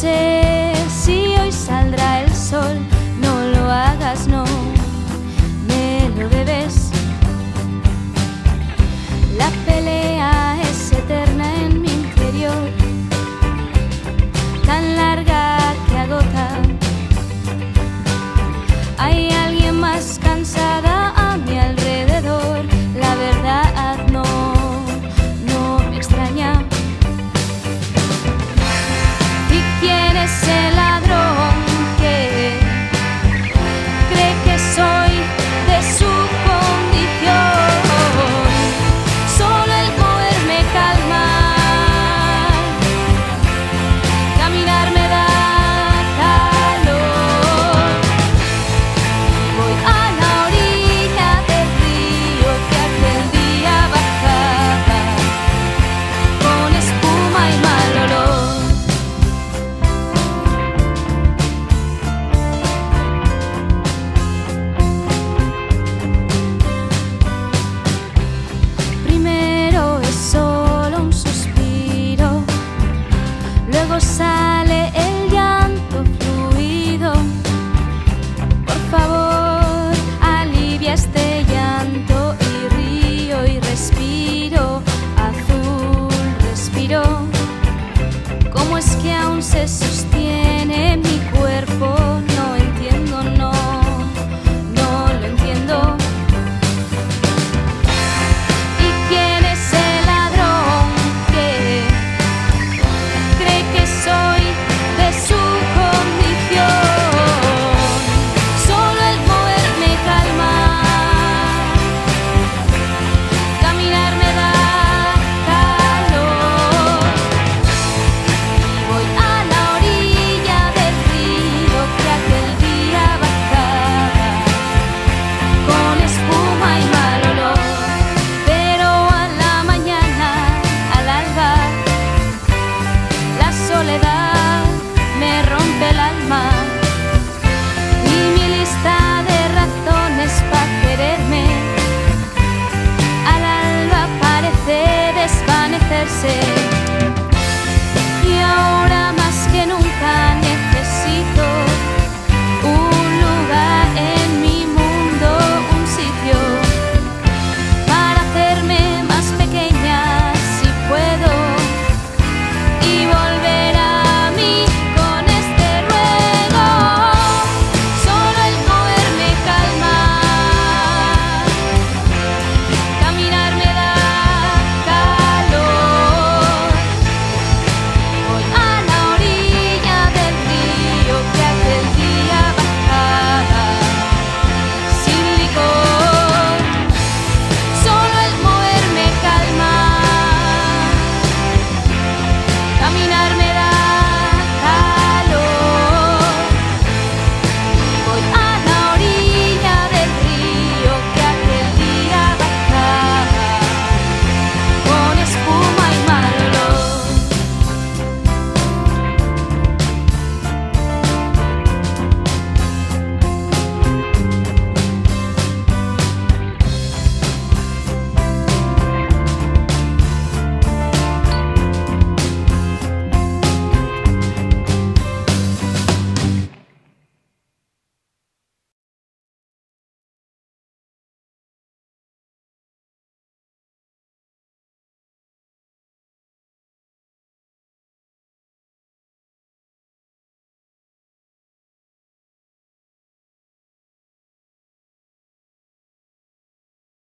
sé si hoy saldrá el sol. No lo hagas, no me lo debes. La pelea es eterna en mi interior, tan larga que agota. Hay alguien más cansada a mi alrededor. La verdad no me extraña. ¿Y quién es el ladrón que cree que soy de su condición? Solo el poderme calmar, caminar me da calor. Voy a la orilla del río que aquel día bajaba con espuma y mal olor. Primero es solo un suspiro, luego sale el llanto fluido. Por favor, alivia este llanto y río y respiro, azul respiro. ¿Cómo es que aún se